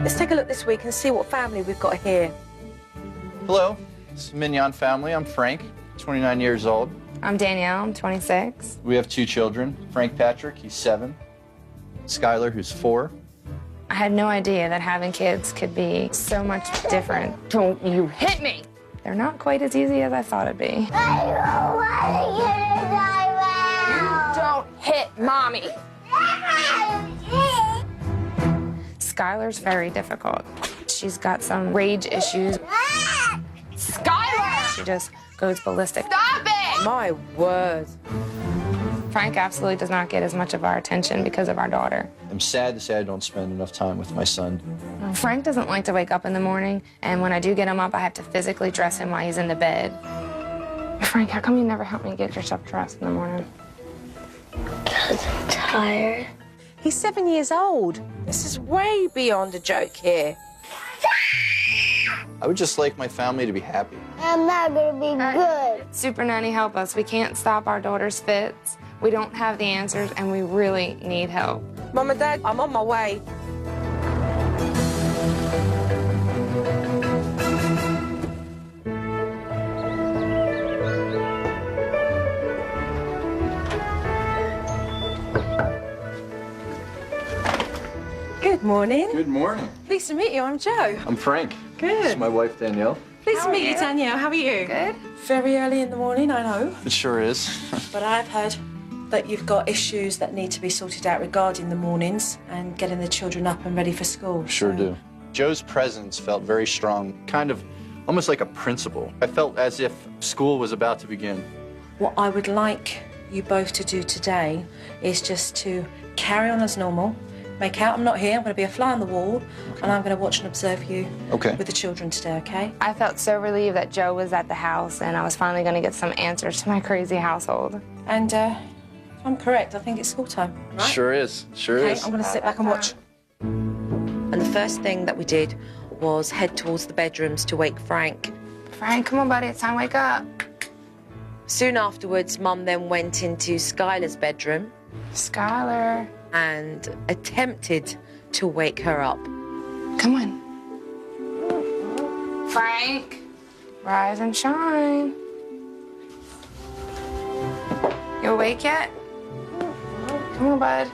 Let's take a look this week and see what family we've got here. Hello, this is Minyon family. I'm Frank, 29 years old. I'm Danielle, I'm 26. We have 2 children. Frank Patrick, he's 7. Skyler, who's 4. I had no idea that having kids could be so much different. Don't you hit me! They're not quite as easy as I thought it'd be. You don't hit Mommy! Skyler's very difficult. She's got some rage issues. Skyler! She just goes ballistic. Stop it! My word. Frank absolutely does not get as much of our attention because of our daughter. I'm sad to say I don't spend enough time with my son. Frank doesn't like to wake up in the morning, and when I do get him up, I have to physically dress him while he's in the bed. Frank, how come you never help me get yourself dressed in the morning? Because I'm tired. He's 7 years old. This is way beyond a joke here. I would just like my family to be happy. I'm not gonna be good. Supernanny, help us. We can't stop our daughter's fits. We don't have the answers, and we really need help. Mum and Dad, I'm on my way. Good morning. Good morning. Pleased to meet you. I'm Jo. I'm Frank. Good. This is my wife, Danielle. Pleased to meet you, Danielle. How are you? Good. Very early in the morning, I know. It sure is. But I've heard that you've got issues that need to be sorted out regarding the mornings and getting the children up and ready for school. Sure do. Joe's presence felt very strong, kind of almost like a principal. I felt as if school was about to begin. What I would like you both to do today is just to carry on as normal. Make out I'm not here. I'm going to be a fly on the wall, and I'm going to watch and observe you with the children today, okay? I felt so relieved that Joe was at the house, and I was finally going to get some answers to my crazy household. And if I'm correct, I think it's school time, right? Sure is. Sure is. I'm going to sit back and watch. And the first thing that we did was head towards the bedrooms to wake Frank. Frank, come on, buddy. It's time to wake up. Soon afterwards, Mum then went into Skyler's bedroom Skyler. and attempted to wake her up. Come on. Frank, rise and shine. You awake yet? Come on, bud.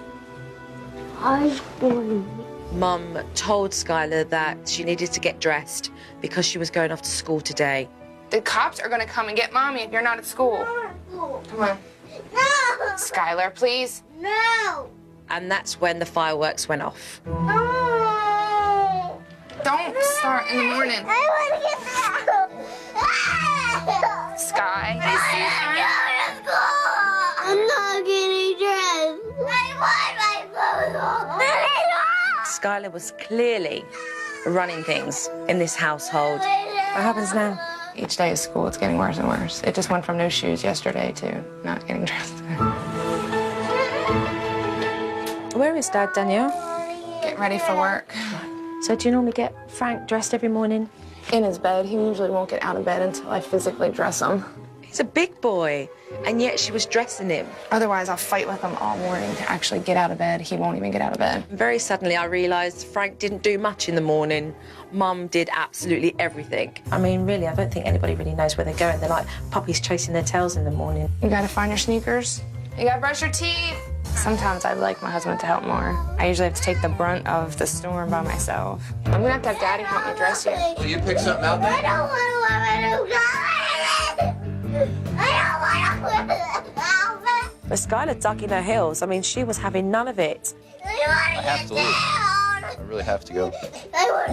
Mum told Skyler that she needed to get dressed because she was going off to school today. The cops are gonna come and get Mommy if you're not at school. Come on. No! Skyler, please. No! And that's when the fireworks went off. No! Don't start in the morning. I want to get out! Sky. I'm not getting dressed. I want my photo. Skyler was clearly running things in this household. What happens now? Each day of school, it's getting worse and worse. It just went from no shoes yesterday to not getting dressed. Where is Dad, Danielle? Get ready for work. So do you normally get Frank dressed every morning? In his bed. He usually won't get out of bed until I physically dress him. He's a big boy, and yet she was dressing him. Otherwise, I'll fight with him all morning to actually get out of bed. He won't even get out of bed. Very suddenly, I realised Frank didn't do much in the morning. Mum did absolutely everything. I mean, really, I don't think anybody really knows where they're going. They're like puppies chasing their tails in the morning. You gotta find your sneakers. You gotta brush your teeth. Sometimes I'd like my husband to help more. I usually have to take the brunt of the storm by myself. I'm gonna have to have Daddy help me dress you. Will you pick something out there? I don't want to wear my But Skyler dug in her heels. I mean, she was having none of it. I have to leave. I really have to go.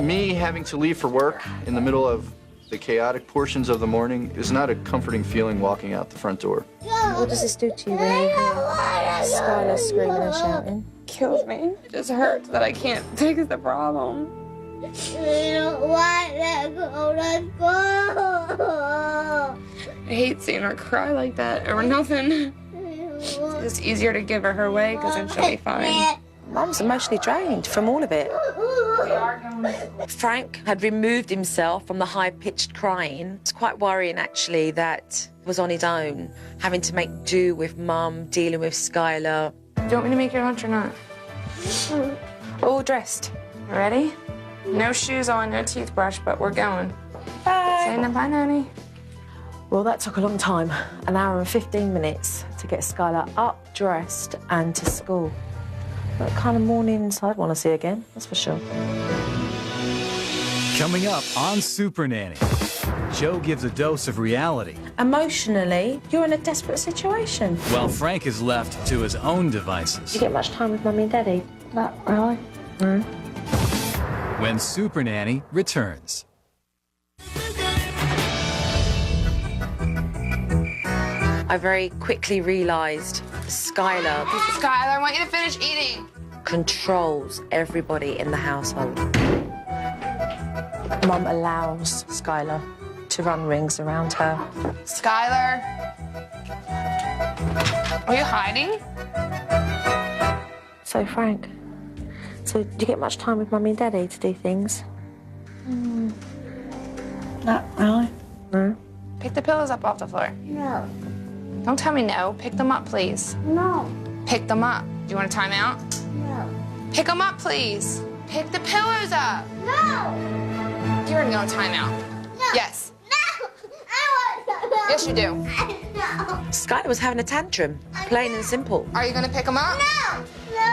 Me having to leave for work in the middle of the chaotic portions of the morning is not a comforting feeling walking out the front door. What does this do to you when you hear Skyler screaming and shouting? Kills me. It just hurts that I can't fix the problem. I don't want to go to school. I hate seeing her cry like that over nothing. It's easier to give her her way because then she'll be fine. Mum's emotionally drained from all of it. We are going. Frank had removed himself from the high-pitched crying. It's quite worrying, actually, that he was on his own, having to make do with Mum, dealing with Skyler. Do you want me to make your lunch or not? All dressed. You ready? No shoes on, no toothbrush, but we're going. Bye. Saying bye, Nanny. Well, that took a long time, an hour and 15 minutes to get Skyler up, dressed, and to school. That kind of mornings I'd want to see again, that's for sure. Coming up on Supernanny, Joe gives a dose of reality. Emotionally, you're in a desperate situation. While Frank is left to his own devices. Do you get much time with Mummy and Daddy? Not really. Mm. When Supernanny returns. I very quickly realised Skyler Skyler, I want you to finish eating. controls everybody in the household. Mum allows Skyler to run rings around her. Skyler. Are you hiding? So, Frank, do you get much time with Mummy and Daddy to do things? Not really. No. Pick the pillows up off the floor. No. Don't tell me no. Pick them up, please. No. Pick them up. Do you want a timeout? No. Pick them up, please. Pick the pillows up. No. You're gonna go on timeout. No. Yes. No. I want to. Yes, you do. No. Skyler was having a tantrum, plain and simple. Are you gonna pick them up? No. No.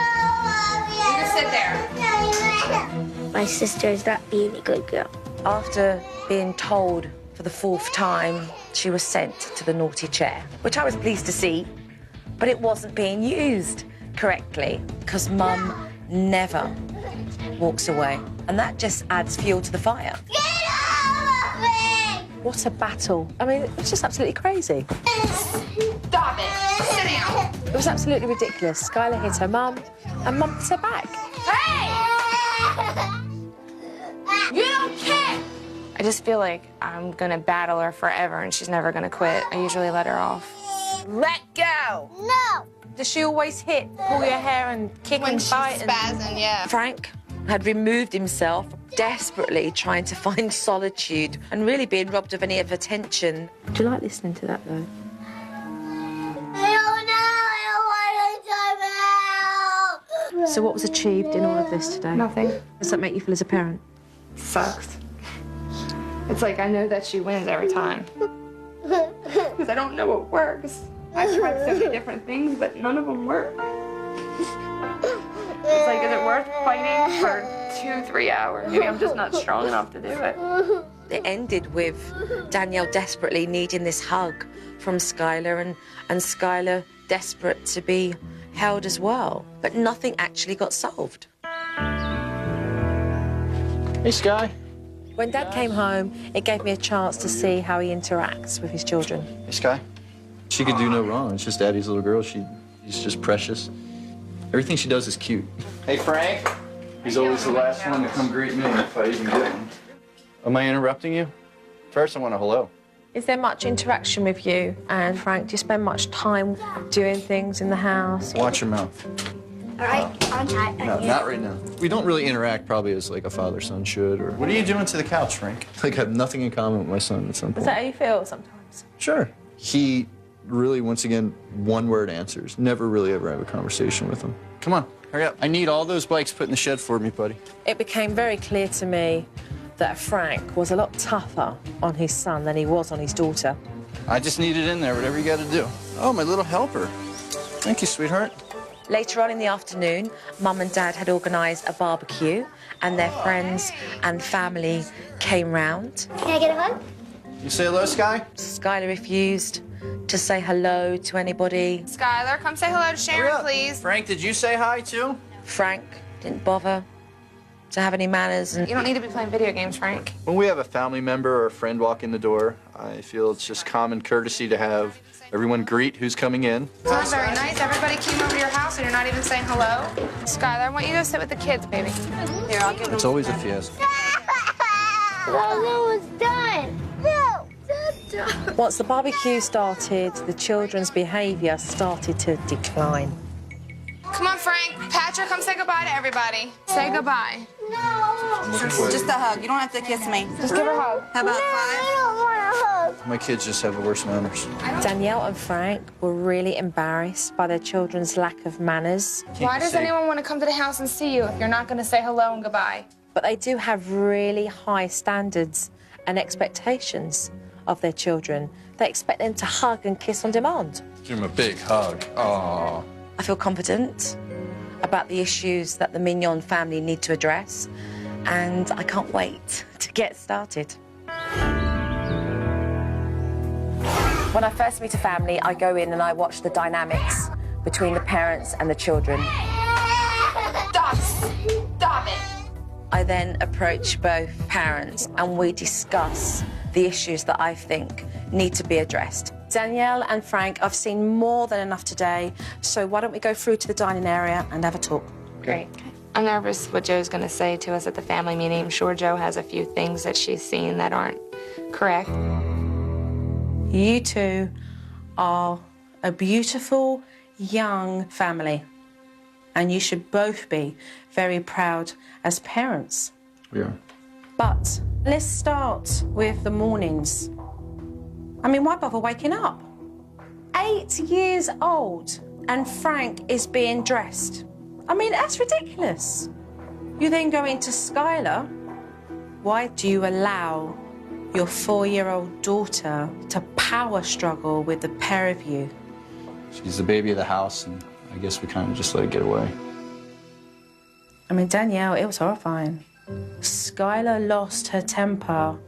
You can sit there. No. My sister's not being a good girl. After being told for the 4th time, she was sent to the naughty chair, which I was pleased to see, but it wasn't being used correctly because Mum never walks away, and that just adds fuel to the fire. Get off of me! What a battle. I mean, it's just absolutely crazy. Stop it. Sit down. It was absolutely ridiculous. Skyler hit her mum, and Mum hit her back. Hey! You don't care. I just feel like I'm gonna battle her forever and she's never gonna quit. I usually let her off. Let go! No. Does she always hit, pull your hair and kick When and she's fight? spazzing, yeah. Frank had removed himself, desperately trying to find solitude and really being robbed of any of attention. Do you like listening to that, though? So what was achieved in all of this today? Nothing. Does that make you feel as a parent? Sucks. It's like I know that she wins every time. Because I don't know what works. I've tried so many different things, but none of them work. It's like, is it worth fighting for 2-3 hours? Maybe I'm just not strong enough to do it. It ended with Danielle desperately needing this hug from Skyler and Skyler desperate to be held as well. But nothing actually got solved. Hey, Sky. When Dad came home, it gave me a chance to see how he interacts with his children. Hey, Sky. She could do no wrong. It's just Daddy's little girl. She's just precious. Everything she does is cute. Hey, Frank. He's always the last one to come greet me if I even get one. Am I interrupting you? First, I want a hello. Is there much interaction with you and Frank? Do you spend much time doing things in the house? Watch your mouth. All right, on time. No, not right now. We don't really interact probably as like a father-son should. Or what are you doing to the couch, Frank? Like I have nothing in common with my son at some point. Is that how you feel sometimes? Sure. He really, once again, one-word answers. Never really ever have a conversation with him. Come on, hurry up. I need all those bikes put in the shed for me, buddy. It became very clear to me that Frank was a lot tougher on his son than he was on his daughter. I just need it in there, whatever you got to do. Oh, my little helper. Thank you, sweetheart. Later on in the afternoon, Mum and Dad had organised a barbecue and their friends and family came round. Can I get a hug? You say hello, Sky? Skyler refused to say hello to anybody. Skyler, come say hello to Sharon, please. Frank, did you say hi, too? Frank didn't bother to have any manners. And You don't need to be playing video games, Frank. When we have a family member or a friend walk in the door, I feel it's just common courtesy to have everyone greet who's coming in. It's not very nice. Everybody came over to your house and you're not even saying hello. Skyler, I want you to sit with the kids, baby. Here, I'll give them. It's always a fiesta. The was done. No. Done. once the barbecue started, the children's behaviour started to decline. Come on, Frank. Patrick, come say goodbye to everybody. Say goodbye. No. Just a hug. You don't have to kiss me. Just give her a hug. How about I don't want a hug. My kids just have the worst manners. Danielle and Frank were really embarrassed by their children's lack of manners. Why does anyone want to come to the house and see you if you're not going to say hello and goodbye? but they do have really high standards and expectations of their children. They expect them to hug and kiss on demand. Give him a big hug. Aww. I feel confident about the issues that the Minyon family need to address, and I can't wait to get started. When I first meet a family, I go in and I watch the dynamics between the parents and the children. Stop it. I then approach both parents and we discuss the issues that I think need to be addressed. Danielle and Frank, I've seen more than enough today, so why don't we go through to the dining area and have a talk? Great. I'm nervous what Joe's going to say to us at the family meeting. I'm sure Joe has a few things that she's seen that aren't correct. You two are a beautiful, young family, and you should both be very proud as parents. We are. But let's start with the mornings. I mean, why bother waking up? 8 years old, and Frank is being dressed. I mean, that's ridiculous. You then go into Skyler. Why do you allow your 4-year-old daughter to power struggle with the pair of you? She's the baby of the house, and I guess we kind of just let it get away. I mean, Danielle, it was horrifying. Skyler lost her temper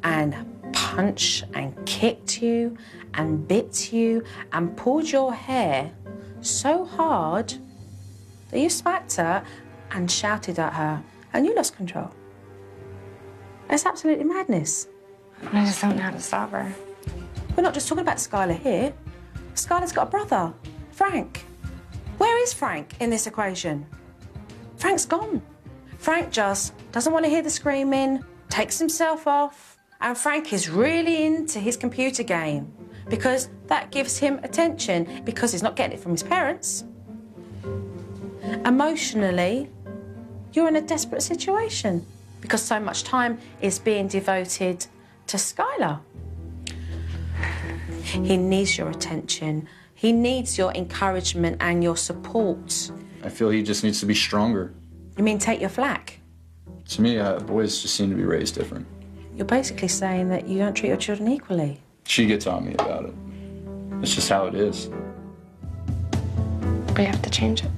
and punched and kicked you and bit you and pulled your hair so hard that you smacked her and shouted at her, and you lost control. It's absolutely madness. I just don't know how to stop her. We're not just talking about Skyler here. Skyler's got a brother, Frank. Where is Frank in this equation? Frank's gone. Frank just doesn't want to hear the screaming, takes himself off, and Frank is really into his computer game because that gives him attention because he's not getting it from his parents. Emotionally, you're in a desperate situation because so much time is being devoted to Skyler. He needs your attention. He needs your encouragement and your support. I feel he just needs to be stronger. You mean take your flack? To me, boys just seem to be raised different. You're basically saying that you don't treat your children equally. She gets on me about it. It's just how it is. We have to change it.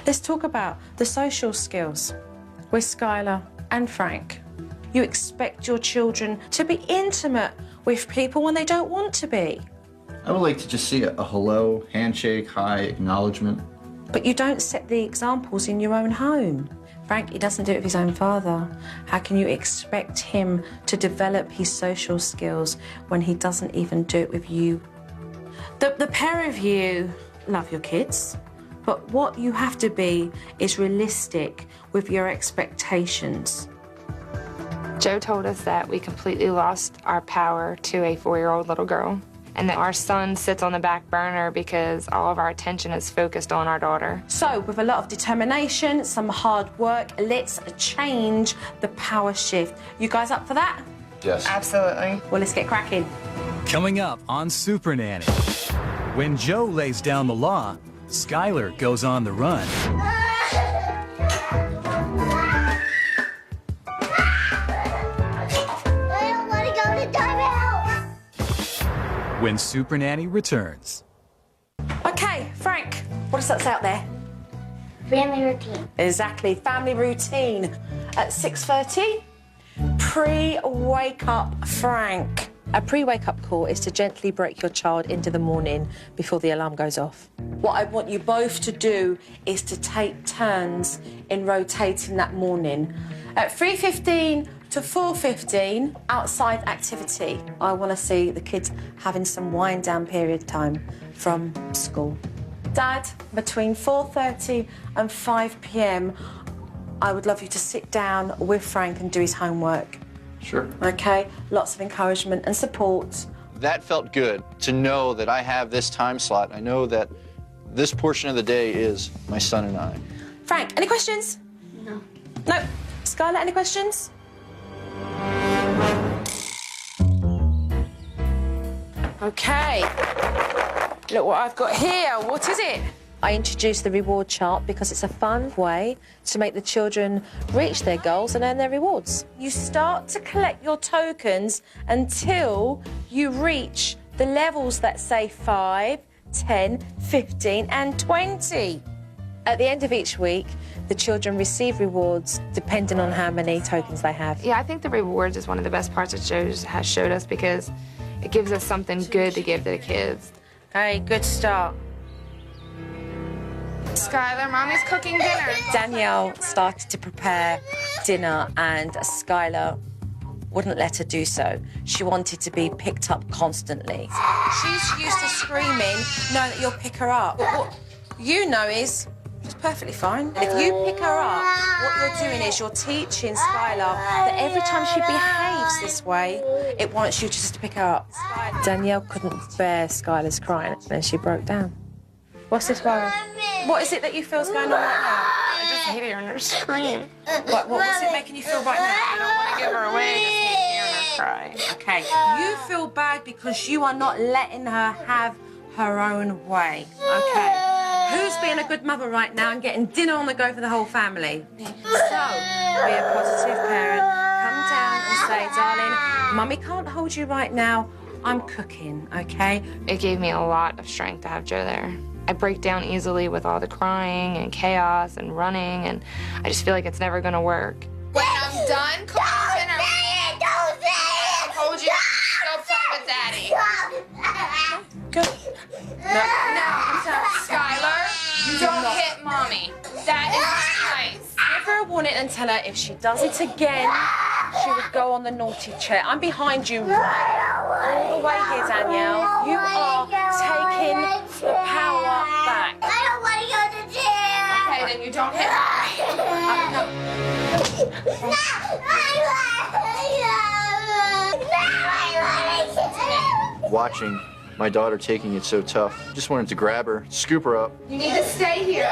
Let's talk about the social skills with Skyler and Frank. You expect your children to be intimate with people when they don't want to be. I would like to just see a hello, handshake, hi, acknowledgement. But you don't set the examples in your own home. Frank, he doesn't do it with his own father. How can you expect him to develop his social skills when he doesn't even do it with you? The pair of you love your kids, but what you have to be is realistic with your expectations. Joe told us that we completely lost our power to a 4-year-old little girl, and that our son sits on the back burner because all of our attention is focused on our daughter. So, with a lot of determination, some hard work, let's change the power shift. You guys up for that? Yes. Absolutely. Well, let's get cracking. Coming up on Supernanny. When Joe lays down the law, Skyler goes on the run. When Supernanny returns. Okay, Frank, what does that say out there? Family routine. Exactly, family routine. At 6:30, pre-wake up Frank. A pre-wake up call is to gently break your child into the morning before the alarm goes off. What I want you both to do is to take turns in rotating that morning. At 3:15 to 4:15, outside activity. I want to see the kids having some wind-down period time from school. Dad, between 4:30 and 5 p.m, I would love you to sit down with Frank and do his homework. Sure. Okay? Lots of encouragement and support. That felt good to know that I have this time slot. I know that this portion of the day is my son and I. Frank, any questions? No. No. Skyler, any questions? Okay. Look what I've got here. What is it? I introduced the reward chart because it's a fun way to make the children reach their goals and earn their rewards. You start to collect your tokens until you reach the levels that say 5, 10, 15 and 20. At the end of each week, the children receive rewards depending on how many tokens they have. Yeah, I think the rewards is one of the best parts that Joe has showed us because it gives us something good to give to the kids. Okay, good start. Skyler, Mommy's cooking dinner. Danielle started to prepare dinner and Skyler wouldn't let her do so. She wanted to be picked up constantly. She's used to screaming, knowing that you'll pick her up. But what you know is she's perfectly fine. If you pick her up, what you're doing is you're teaching Skyler that every time she behaves this way, it wants you just to pick her up. Danielle couldn't bear Skyler's crying and she broke down. What's this, Mara? What is it that you feel's going on right now? I just hate hearing her scream. What's it making you feel right now? I don't want to give her away, I just hate hearing her cry. Okay, you feel bad because you are not letting her have her own way. Okay. Who's being a good mother right now and getting dinner on the go for the whole family? So, be a positive parent. Come down and say, darling, Mummy can't hold you right now. I'm cooking, okay? It gave me a lot of strength to have Joe there. I break down easily with all the crying and chaos and running, and I just feel like it's never gonna work. When I'm done cooking dinner, Don't say I told you go play with Daddy. Good. Skyler, don't hit Mommy. That is nice. Give her a warning and tell her if she does it again, she would go on the naughty chair. I'm behind you right all the way here, Danielle. You are taking the power back. I don't want to go to the gym. Okay, then you don't hit Mommy. Watching my daughter taking it so tough, just wanted to grab her, scoop her up. You need to stay here.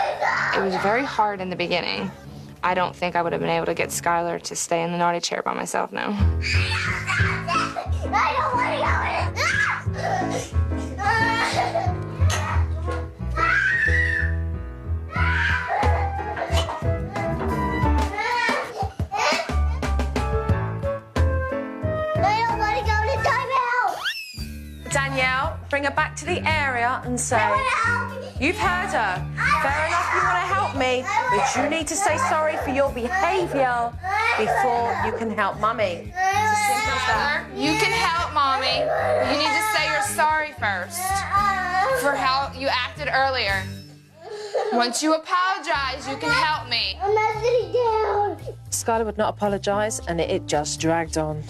It was very hard in the beginning. I don't think I would have been able to get Skyler to stay in the naughty chair by myself now. I don't want to go. Danielle, bring her back to the area and say, you've heard her. Fair enough, you want to help me, but you need to say sorry for your behaviour before you can help Mummy. It's as simple as that. You can help Mommy, but you need to say you're sorry first for how you acted earlier. Once you apologize, you can help me. I'm not sitting down. Skyler would not apologise, and it just dragged on.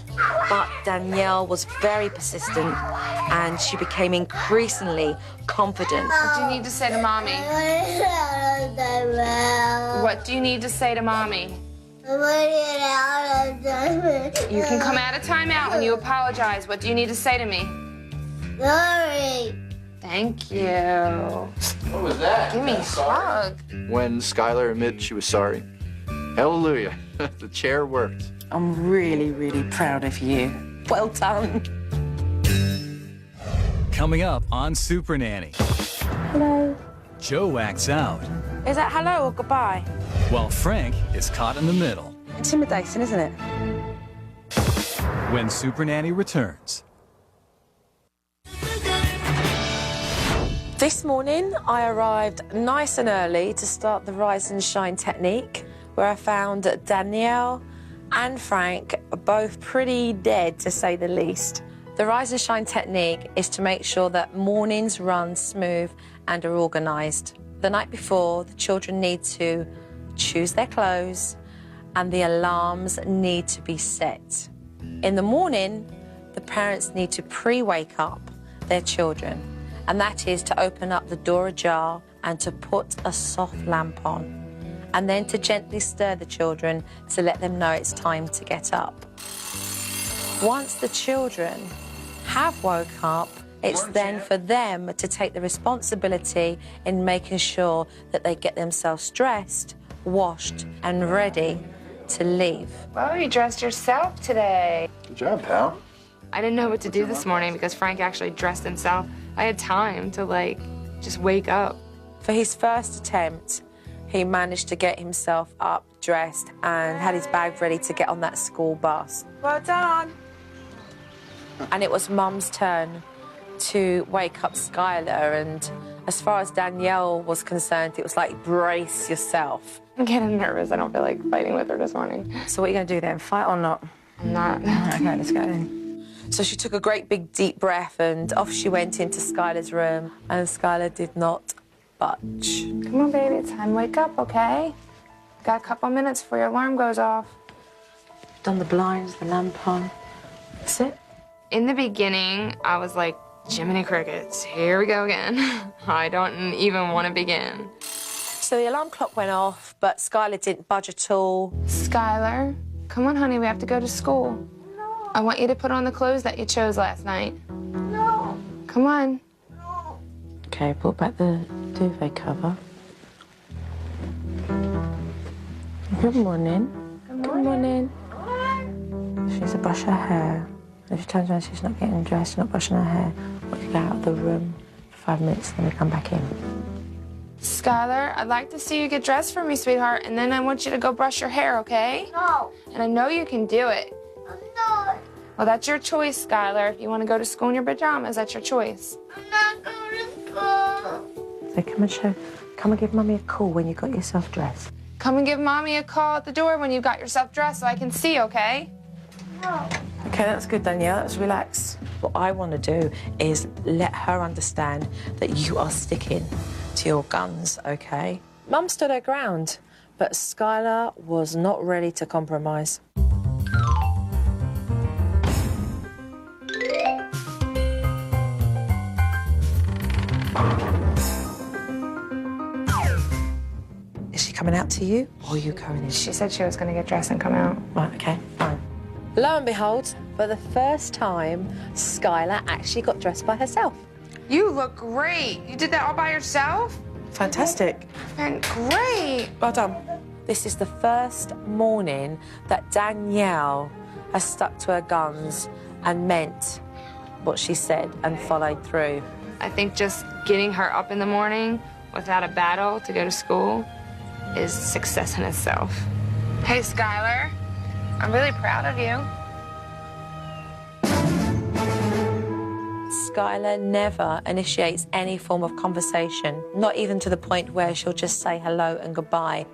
But Danielle was very persistent, and she became increasingly confident. What do you need to say to Mommy? What do you need to say to Mommy? You can come out of timeout when you apologize. What do you need to say to me? Sorry. Thank you. What was that? Give me a hug. When Skyler admitted she was sorry. Hallelujah. The chair worked. I'm really, really proud of you. Well done. Coming up on Supernanny. Hello. Joe acts out, Is that hello or goodbye? while Frank is caught in the middle. Intimidating, isn't it? When Supernanny returns. This morning, I arrived nice and early to start the Rise and Shine technique, where I found that Danielle and Frank are both pretty dead, to say the least. The Rise and Shine technique is to make sure that mornings run smooth and are organised. The night before, the children need to choose their clothes and the alarms need to be set. In the morning, the parents need to pre-wake up their children, and that is to open up the door ajar and to put a soft lamp on, and then to gently stir the children to let them know it's time to get up. Once the children have woke up, it's then for them to take the responsibility in making sure that they get themselves dressed, washed, and ready to leave. Well, you dressed yourself today. Good job, pal. I didn't know what to do this morning because Frank actually dressed himself. I had time to, just wake up. For his first attempt, he managed to get himself up, dressed, and had his bag ready to get on that school bus. Well done. And it was Mum's turn to wake up Skyler, and as far as Danielle was concerned, it was like, brace yourself. I'm getting nervous. I don't feel like fighting with her this morning. So what are you going to do then, fight or not? I'm not. Okay, let's go then. So she took a great big deep breath and off she went into Skyler's room, and Skyler did not budge. Come on, baby, it's time to wake up, okay? Got a couple minutes before your alarm goes off. Done the blinds, the lamp on. That's it. In the beginning, I was like, Jiminy Crickets, here we go again. I don't even want to begin. So the alarm clock went off, but Skyler didn't budge at all. Skyler, come on, honey, we have to go to school. No. I want you to put on the clothes that you chose last night. No. Come on. No. Okay, put back the duvet cover. Good morning. Good morning. She needs to brush her hair. If she turns around, she's not getting dressed, not brushing her hair. We can go out of the room for 5 minutes, then we come back in. Skyler, I'd like to see you get dressed for me, sweetheart, and then I want you to go brush your hair, okay? No. And I know you can do it. I'm not. Well, that's your choice, Skyler. If you want to go to school in your pajamas, that's your choice. I'm not going to school. So come and give Mummy a call when you got yourself dressed. Come and give Mommy a call at the door when you got yourself dressed so I can see, okay? No. Okay, that's good, Danielle. Let's relax. What I want to do is let her understand that you are sticking to your guns, okay? Mum stood her ground, but Skyler was not ready to compromise. Is she coming out to you, or are you going in? She said she was going to get dressed and come out. Right, okay, fine. Lo and behold, for the first time, Skyler actually got dressed by herself. You look great. You did that all by yourself? Fantastic. And great. Well done. This is the first morning that Danielle has stuck to her guns and meant what she said and followed through. I think just getting her up in the morning without a battle to go to school is success in itself. Hey, Skyler, I'm really proud of you. Skyler never initiates any form of conversation, not even to the point where she'll just say hello and goodbye.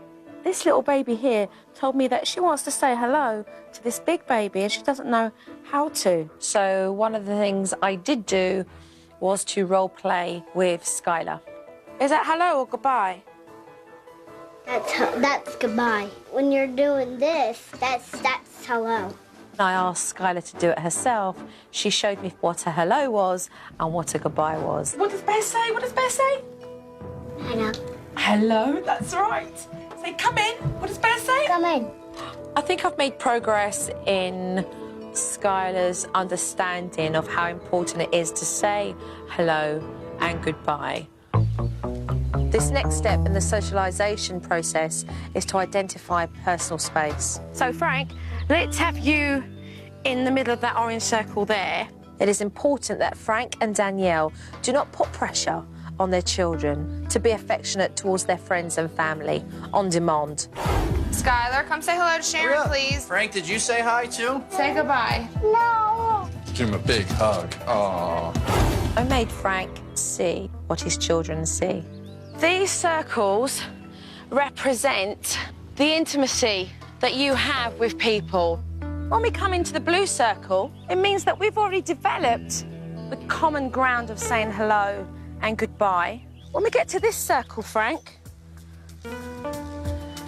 This little baby here told me that she wants to say hello to this big baby and she doesn't know how to. So one of the things I did do was to role play with Skyler. Is that hello or goodbye? That's goodbye. When you're doing this, that's hello. I asked Skyler to do it herself. She showed me what a hello was and what a goodbye was. What does Bear say? What does Bear say? Hello. Hello, that's right. Say, come in. What does Bear say? Come in. I think I've made progress in Skyler's understanding of how important it is to say hello and goodbye. This next step in the socialisation process is to identify personal space. So, Frank, let's have you in the middle of that orange circle there. It is important that Frank and Danielle do not put pressure on their children to be affectionate towards their friends and family on demand. Skyler, come say hello to Sharon, please. Frank, did you say hi too? Say goodbye. No. Give him a big hug. Aww. I made Frank see what his children see. These circles represent the intimacy that you have with people. When we come into the blue circle, it means that we've already developed the common ground of saying hello and goodbye. When we get to this circle, Frank,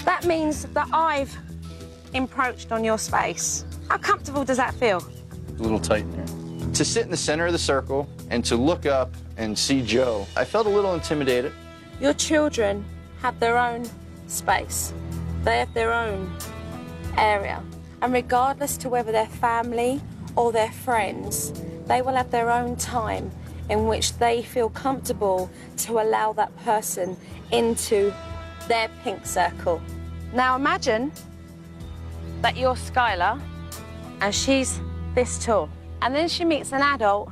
that means that I've encroached on your space. How comfortable does that feel? A little tight in there. To sit in the center of the circle and to look up and see Joe, I felt a little intimidated. Your children have their own space. They have their own area. And regardless to whether they're family or they're friends, they will have their own time in which they feel comfortable to allow that person into their pink circle. Now imagine that you're Skyler and she's this tall. And then she meets an adult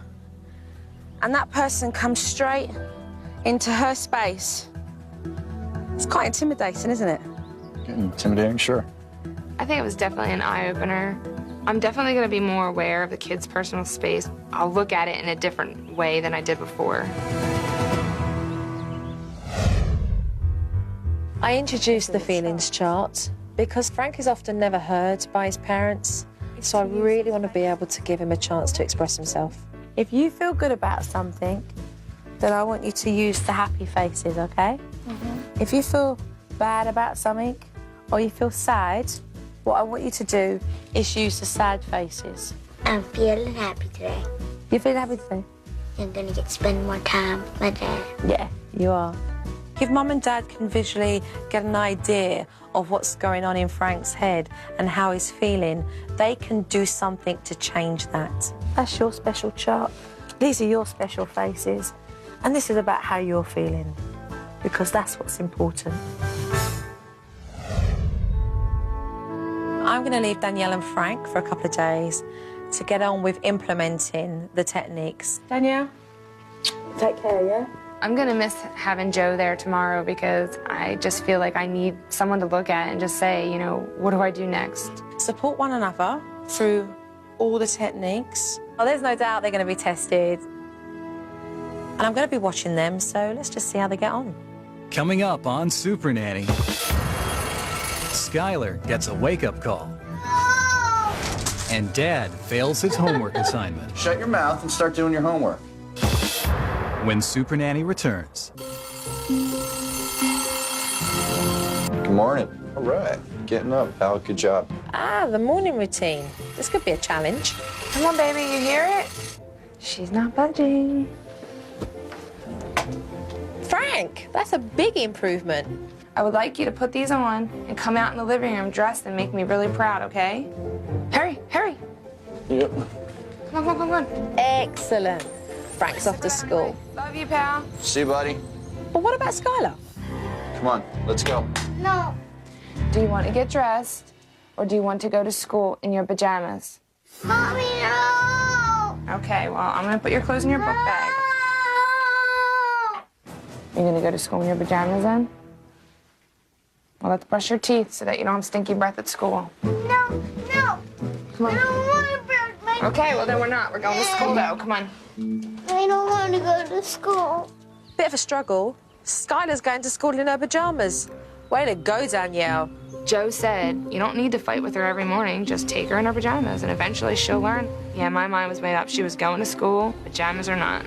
and that person comes straight into her space It's quite intimidating, isn't it? Intimidating, sure. I think it was definitely an eye-opener. I'm definitely going to be more aware of the kids' personal space. I'll look at it in a different way than I did before. I introduced the feelings chart because Frank is often never heard by his parents, so I really want to be able to give him a chance to express himself. If you feel good about something, then I want you to use the happy faces, okay? If you feel bad about something or you feel sad, what I want you to do is use the sad faces. I'm feeling happy today. You feel happy today? I'm gonna get to spend more time with my dad. Yeah, you are. If Mum and Dad can visually get an idea of what's going on in Frank's head and how he's feeling, they can do something to change that. That's your special chart. These are your special faces. And this is about how you're feeling, because that's what's important. I'm going to leave Danielle and Frank for a couple of days to get on with implementing the techniques. Danielle, take care, yeah? I'm going to miss having Joe there tomorrow because I just feel like I need someone to look at and just say, you know, what do I do next? Support one another through all the techniques. Well, there's no doubt they're going to be tested. And I'm going to be watching them, so let's just see how they get on. Coming up on Supernanny, Skyler gets a wake-up call. And Dad fails his homework assignment. Shut your mouth and start doing your homework. When Supernanny returns. Good morning. All right. Getting up, pal. Good job. Ah, the morning routine. This could be a challenge. Come on, baby, you hear it? She's not budging. Frank, that's a big improvement. I would like you to put these on and come out in the living room dressed and make me really proud, okay? Hurry, hurry. Yep. Come on, come on, come on. Excellent. Frank's off to school. Love you, pal. See you, buddy. But what about Skyler? Come on, let's go. No. Do you want to get dressed or do you want to go to school in your pajamas? Mommy, no. Okay, well, I'm going to put your clothes in your book bag. You're going to go to school in your pajamas then? Well, let's brush your teeth so that you don't have stinky breath at school. No, no. Come on. I don't want to brush my Okay, well, then we're not. We're going to school, though. Come on. I don't want to go to school. Bit of a struggle. Skyler's going to school in her pajamas. Way to go, Danielle. Joe said, you don't need to fight with her every morning. Just take her in her pajamas, and eventually she'll learn. Yeah, my mind was made up. She was going to school, pajamas or not.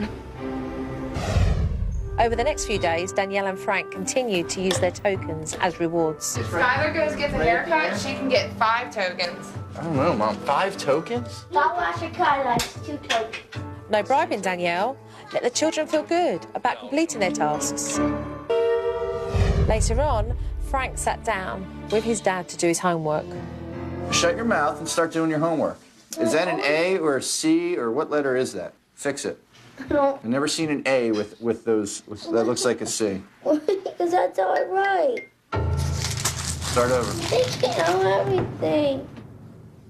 Over the next few days, Danielle and Frank continued to use their tokens as rewards. If Skyler goes gets a haircut, she can get 5 tokens. I don't know, Mom. 5 tokens? Stop washing car lights, 2 tokens. No bribing, Danielle. Let the children feel good about completing their tasks. Later on, Frank sat down with his dad to do his homework. Shut your mouth and start doing your homework. Is that an A or a C or what letter is that? Fix it. No. I've never seen an A with those, that looks like a C. Because that's how I write. Start over. They can't know everything.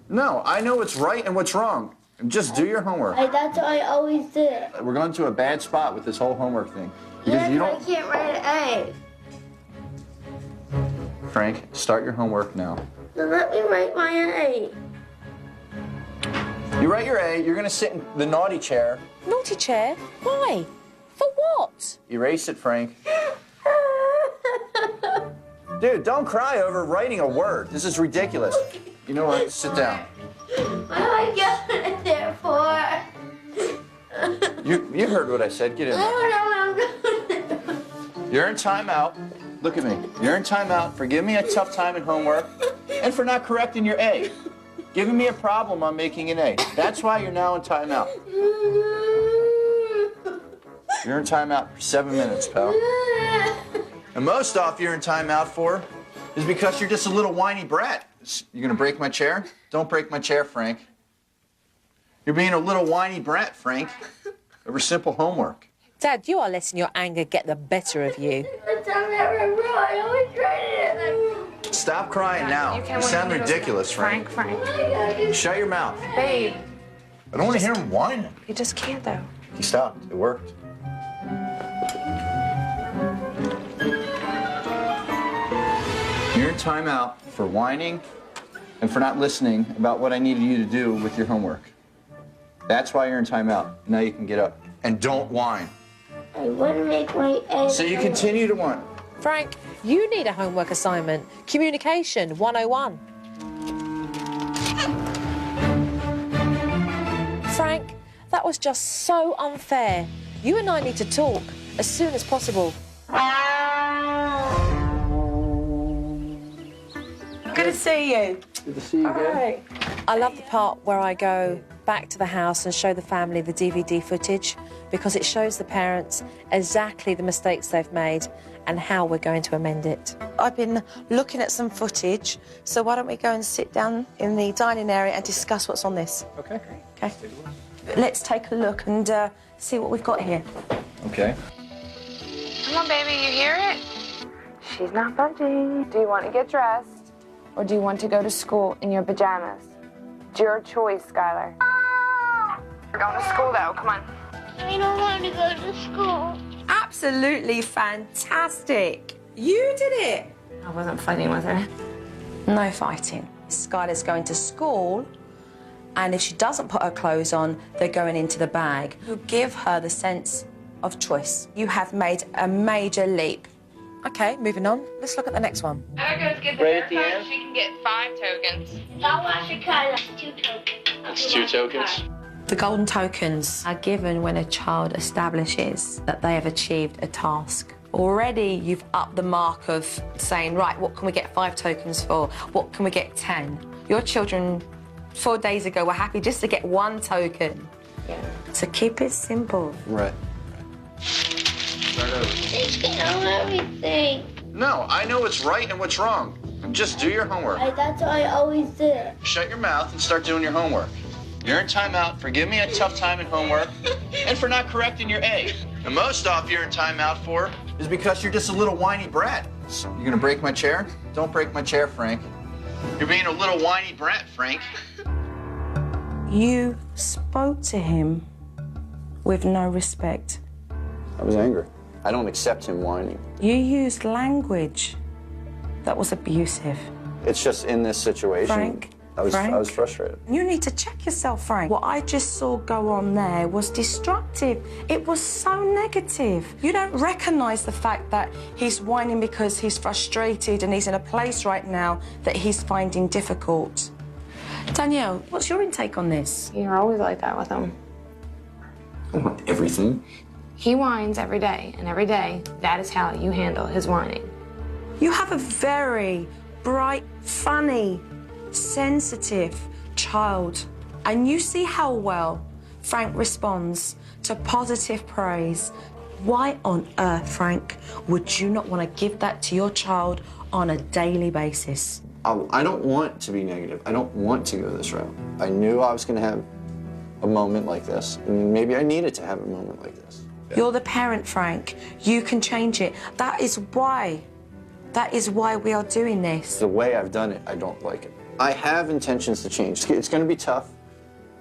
No, I know what's right and what's wrong. Just do your homework. That's what I always did. We're going to a bad spot with this whole homework thing. Yes, You I don't... can't write an Frank, start your homework now. A. Then let me write my A. You write your A, you're going to sit in the naughty chair. Naughty chair? Why? For what? Erase it, Frank. Dude, don't cry over writing a word. This is ridiculous. You know what? Sit down. What am I going there for? You heard what I said. Get in I there. don't know what I'm going to. You're in timeout. Look at me. You're in timeout for giving me a tough time at homework and for not correcting your A. Giving me a problem on making an A. That's why you're now in timeout. You're in timeout for 7 minutes, pal. And most off you're in timeout for is because you're just a little whiny brat. You're gonna break my chair? Don't break my chair, Frank. You're being a little whiny brat, Frank, over simple homework. Dad, you are letting your anger get the better of you. I always write it. Stop crying now. You sound ridiculous, Frank. Frank. Shut your mouth. Babe. I don't want to hear him whining. You just can't, though. He stopped. It worked. You're in timeout for whining and for not listening about what I needed you to do with your homework. That's why you're in timeout. Now you can get up. And don't whine. I want to make my egg. So you continue to whine. Frank, you need a homework assignment. Communication 101. Frank, that was just so unfair. You and I need to talk as soon as possible. Good to see you. Good to see you again. Right. I love the part where I go back to the house and show the family the DVD footage because it shows the parents exactly the mistakes they've made and how we're going to amend it. I've been looking at some footage, so why don't we go and sit down in the dining area and discuss what's on this? Okay. Okay. Let's take a look and see what we've got here. Okay. Come on, baby, you hear it? She's not budging. Do you want to get dressed? Or do you want to go to school in your pajamas? It's your choice, Skyler. We're going to school, though. Come on. I don't want to go to school. Absolutely fantastic. You did it. I wasn't fighting with her. No fighting. Skyler's going to school, and if she doesn't put her clothes on, they're going into the bag. You give her the sense of choice. You have made a major leap. Okay, moving on. Let's look at the next one. I goes get the haircut. She can get 5 tokens. I want to cut that's 2 tokens. That's 2 tokens? The golden tokens are given when a child establishes that they have achieved a task. Already you've upped the mark of saying, right, what can we get 5 tokens for? What can we get 10? Your children 4 days ago were happy just to get 1 token. Yeah. So keep it simple. Right. Taking on everything. No, I know what's right and what's wrong. Just do your homework. That's what I always did. Shut your mouth and start doing your homework. You're in timeout for giving me a tough time in homework and for not correcting your A. The most off you're in timeout for is because you're just a little whiny brat. You gonna break my chair? Don't break my chair, Frank. You're being a little whiny brat, Frank. You spoke to him with no respect. I was angry. I don't accept him whining. You used language that was abusive. It's just in this situation. Frank, I was frustrated. You need to check yourself, Frank. What I just saw go on there was destructive. It was so negative. You don't recognise the fact that he's whining because he's frustrated and he's in a place right now that he's finding difficult. Danielle, what's your intake on this? You're always like that with him. I want everything. He whines every day, and every day, that is how you handle his whining. You have a very bright, funny, sensitive child, and you see how well Frank responds to positive praise. Why on earth, Frank, would you not want to give that to your child on a daily basis? I don't want to be negative. I don't want to go this route. I knew I was going to have a moment like this, and maybe I needed to have a moment like this. Yeah. You're the parent, Frank. You can change it. That is why we are doing this. The way I've done it, I don't like it. I have intentions to change. It's going to be tough,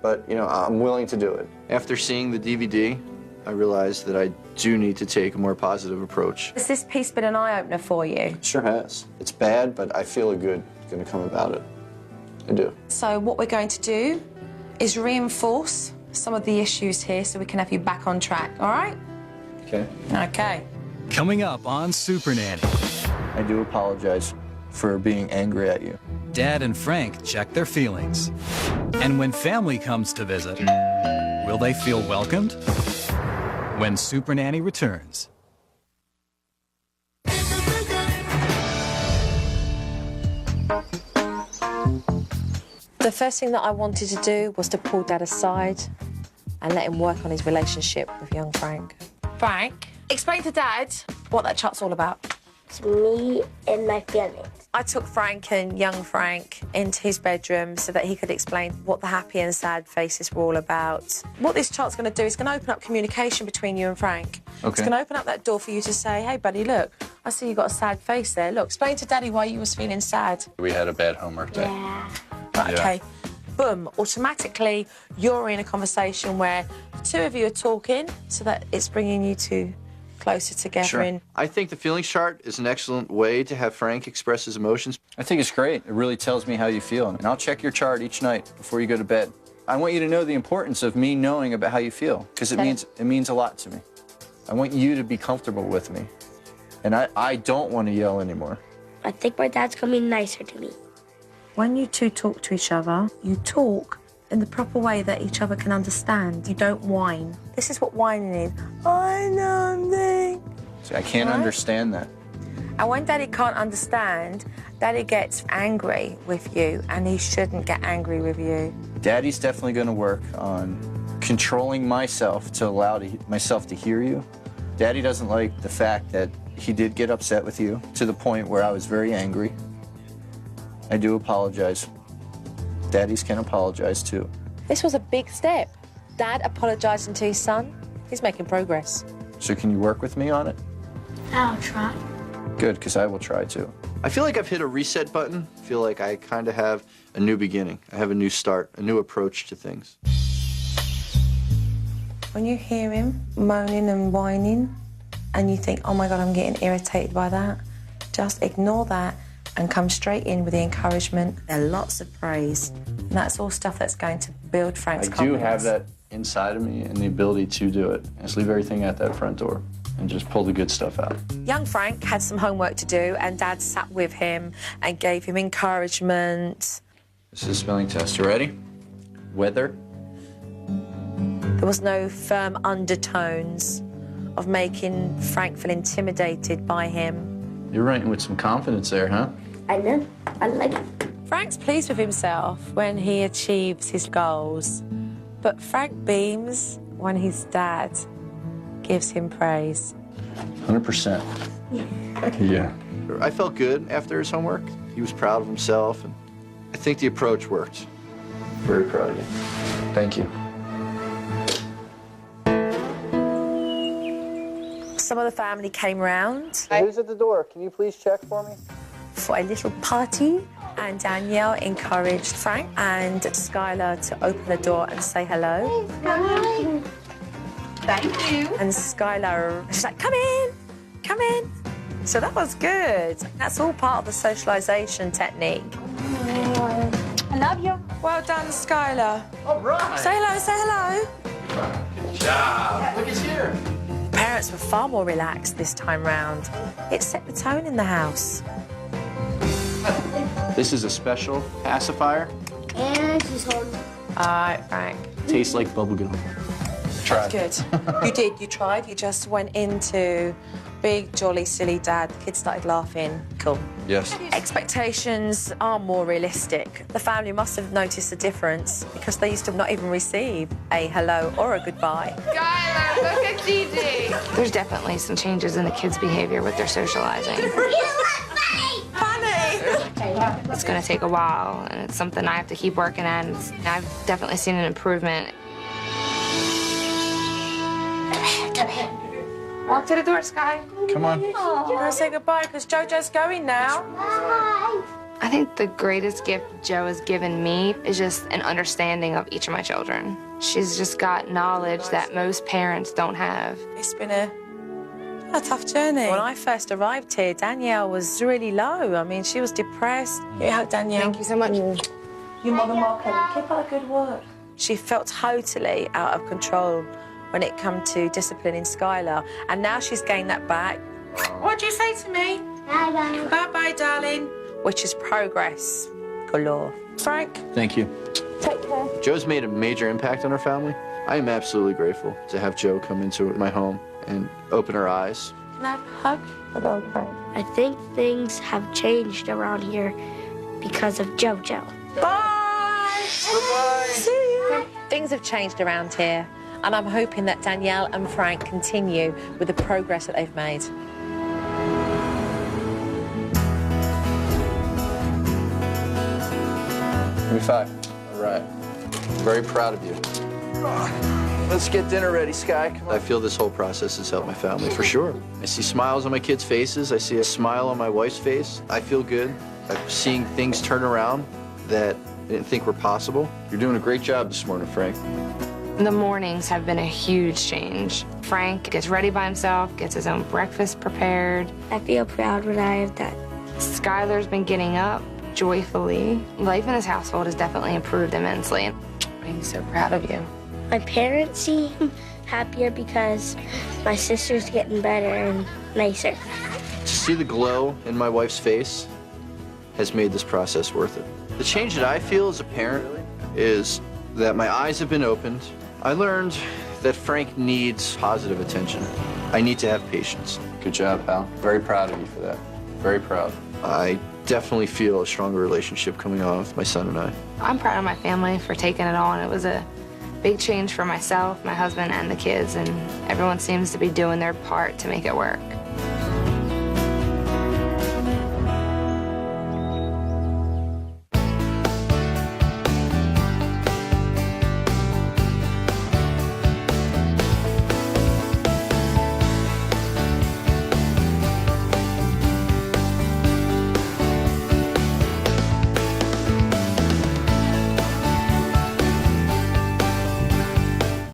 but, you know, I'm willing to do it. After seeing the DVD, I realized that I do need to take a more positive approach. Has this piece been an eye-opener for you? It sure has. It's bad, but I feel a good going to come about it. I do. So what we're going to do is reinforce some of the issues here so we can have you back on track, all right? Okay. Okay. Coming up on Supernanny. I do apologize for being angry at you. Dad and Frank check their feelings. And when family comes to visit, will they feel welcomed? When Supernanny returns. The first thing that I wanted to do was to pull Dad aside and let him work on his relationship with young Frank. Frank, explain to Dad what that chart's all about. It's me and my feelings. I took Frank and young Frank into his bedroom so that he could explain what the happy and sad faces were all about. What this chart's going to do is going to open up communication between you and Frank. Okay. It's going to open up that door for you to say, hey, buddy, look, I see you got a sad face there. Look, explain to Daddy why you was feeling sad. We had a bad homework day. Yeah. Right, Yeah. okay. Boom, automatically you're in a conversation where the two of you are talking so that it's bringing you to closer together. Sure. I think the feelings chart is an excellent way to have Frank express his emotions. I think it's great. It really tells me how you feel. And I'll check your chart each night before you go to bed. I want you to know the importance of me knowing about how you feel, because it means a lot to me. I want you to be comfortable with me. And I don't want to yell anymore. I think my dad's coming nicer to me. When you two talk to each other, you talk in the proper way that each other can understand. You don't whine. This is what whining is. I know thing. See, I can't understand that. And when Daddy can't understand, Daddy gets angry with you, and he shouldn't get angry with you. Daddy's definitely going to work on controlling myself to allow myself to hear you. Daddy doesn't like the fact that he did get upset with you to the point where I was very angry. I do apologize. Daddies can apologize too. This was a big step. Dad apologizing to his son. He's making progress. So can you work with me on it? I'll try. Good, because I will try too. I feel like I've hit a reset button. I feel like I kind of have a new beginning. I have a new start, a new approach to things. When you hear him moaning and whining, and you think, oh my God, I'm getting irritated by that, just ignore that and come straight in with the encouragement and lots of praise. And that's all stuff that's going to build Frank's confidence. I do have that inside of me and the ability to do it. Just leave everything at that front door and just pull the good stuff out. Young Frank had some homework to do, and Dad sat with him and gave him encouragement. This is a spelling test. You ready? Weather. There was no firm undertones of making Frank feel intimidated by him. You're writing with some confidence there, huh? I know. I like it. Frank's pleased with himself when he achieves his goals, but Frank beams when his dad gives him praise. 100%. Yeah. I felt good after his homework. He was proud of himself, and I think the approach worked. Very proud of you. Thank you. Some of the family came round. Who's at the door? Can you please check for me? For a little party, and Danielle encouraged Frank and Skyler to open the door and say hello. Hi. Thank you. And Skyler, she's like, come in, come in. So that was good. That's all part of the socialization technique. I love you. Well done, Skyler. All right. Say hello, say hello. Good job. Look, it's here. Parents were far more relaxed this time round. It set the tone in the house. This is a special pacifier. And she's holding. All right, Frank. Tastes like bubblegum. Try. That's good. You did, you tried. You just went into big, jolly, silly dad. The kids started laughing. Cool. Yes. Expectations are more realistic. The family must have noticed the difference because they used to not even receive a hello or a goodbye. Skyler, look at Gigi. There's definitely some changes in the kids' behavior with their socializing. It's going to take a while, and it's something I have to keep working at. I've definitely seen an improvement. Walk to the door, Sky. Come on. You're going to say goodbye because JoJo's going now. I think the greatest gift Joe has given me is just an understanding of each of my children. She's just got knowledge that most parents don't have. It's been a tough journey. When I first arrived here, Danielle was really low. I mean, she was depressed. Here you go, Danielle. Thank you so much. You're more than welcome. Keep up the good work. She felt totally out of control when it came to disciplining Skyler, and now she's gained that back. What'd you say to me? Bye-bye. Bye-bye, darling. Which is progress galore. Frank? Thank you. Take care. Joe's made a major impact on our family. I am absolutely grateful to have Joe come into my home and open her eyes. Can I have a hug? Hello, Frank. I think things have changed around here because of JoJo. Bye! Bye-bye. See you. Things have changed around here, and I'm hoping that Danielle and Frank continue with the progress that they've made. Give me 5. All right. Very proud of you. Let's get dinner ready, Sky. Come on. I feel this whole process has helped my family, for sure. I see smiles on my kids' faces. I see a smile on my wife's face. I feel good. I'm seeing things turn around that I didn't think were possible. You're doing a great job this morning, Frank. The mornings have been a huge change. Frank gets ready by himself, gets his own breakfast prepared. I feel proud when I have that. Skyler's been getting up joyfully. Life in this household has definitely improved immensely. I'm so proud of you. My parents seem happier because my sister's getting better and nicer. To see the glow in my wife's face has made this process worth it. The change that I feel as a parent is that my eyes have been opened. I learned that Frank needs positive attention. I need to have patience. Good job, pal. Very proud of you for that. Very proud. I definitely feel a stronger relationship coming on with my son and I. I'm proud of my family for taking it on. It was a big change for myself, my husband, and the kids, and everyone seems to be doing their part to make it work.